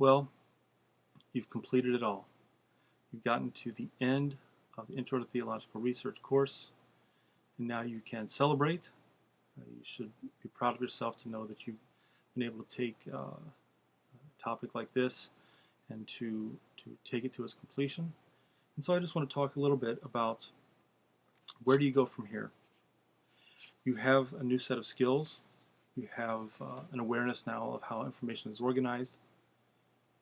Well, you've completed it all. You've gotten to the end of the Intro to Theological Research course, and now you can celebrate. You should be proud of yourself to know that you've been able to take a topic like this and to take it to its completion. And so I just want to talk a little bit about where do you go from here. You have a new set of skills. You have an awareness now of how information is organized.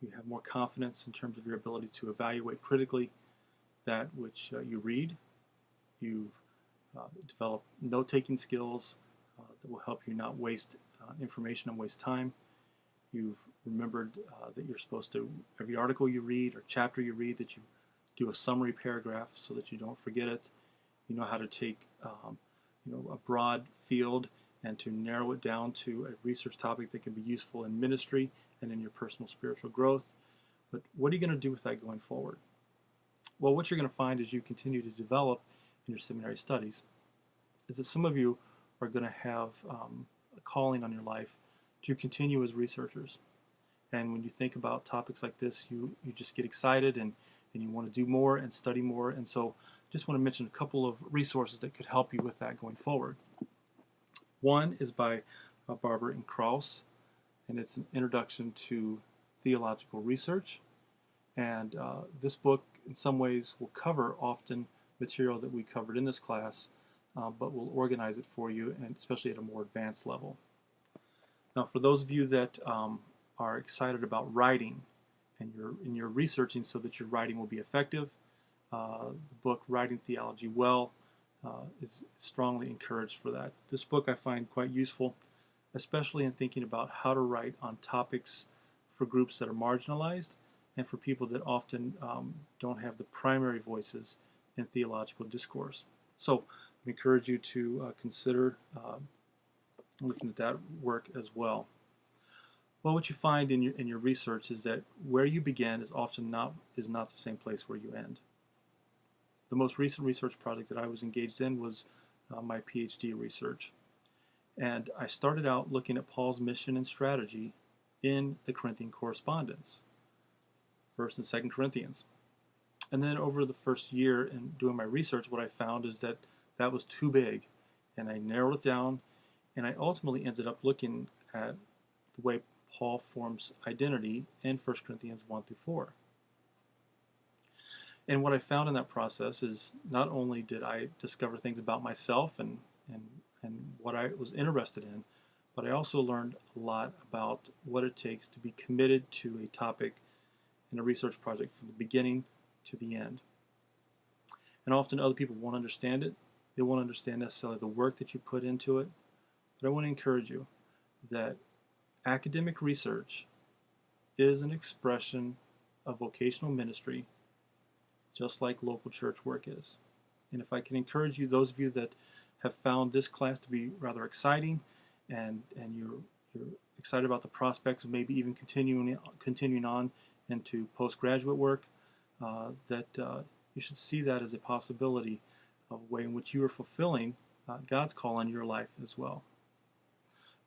You have more confidence in terms of your ability to evaluate critically that which you read. You've developed note-taking skills that will help you not waste information and waste time. You've remembered that you're supposed to, every article you read or chapter you read, that you do a summary paragraph so that you don't forget it. You know how to take a broad field and to narrow it down to a research topic that can be useful in ministry and in your personal spiritual growth. But what are you going to do with that going forward? Well, what you're going to find as you continue to develop in your seminary studies is that some of you are going to have a calling on your life to continue as researchers. And when you think about topics like this, you just get excited and you want to do more and study more. And so I just want to mention a couple of resources that could help you with that going forward. One is by Barber and Krauss, and it's an introduction to theological research. And this book, in some ways, will cover often material that we covered in this class, but will organize it for you, and especially at a more advanced level. Now, for those of you that are excited about writing and you're researching so that your writing will be effective, the book Writing Theology Well is strongly encouraged for that. This book I find quite useful, especially in thinking about how to write on topics for groups that are marginalized and for people that often don't have the primary voices in theological discourse. So I encourage you to consider looking at that work as well. Well, what you find in your research is that where you begin is often not the same place where you end. The most recent research project that I was engaged in was my PhD research. And I started out looking at Paul's mission and strategy in the Corinthian correspondence, 1st and 2nd Corinthians. And then over the first year in doing my research, what I found is that that was too big. And I narrowed it down, and I ultimately ended up looking at the way Paul forms identity in 1 Corinthians 1 through 4. And what I found in that process is not only did I discover things about myself and what I was interested in, but I also learned a lot about what it takes to be committed to a topic in a research project from the beginning to the end. And often other people won't understand it. They won't understand necessarily the work that you put into it. But I want to encourage you that academic research is an expression of vocational ministry, just like local church work is. And if I can encourage you, those of you that have found this class to be rather exciting and you're excited about the prospects of maybe even continuing on into postgraduate work, that you should see that as a possibility of a way in which you are fulfilling God's call on your life as well.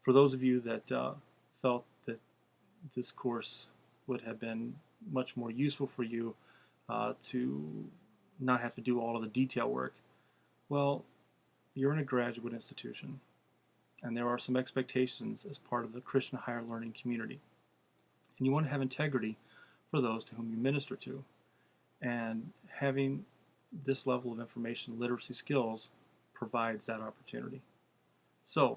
For those of you that felt that this course would have been much more useful for you to not have to do all of the detail work, well, you're in a graduate institution, and there are some expectations as part of the Christian higher learning community. And you want to have integrity for those to whom you minister to. And having this level of information literacy skills provides that opportunity. So,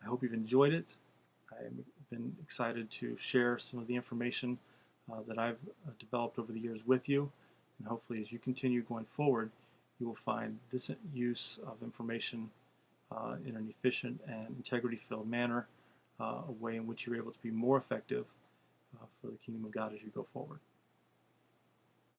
I hope you've enjoyed it. I've been excited to share some of the information that I've developed over the years with you. And hopefully as you continue going forward, you will find this use of information in an efficient and integrity-filled manner, a way in which you're able to be more effective for the kingdom of God as you go forward.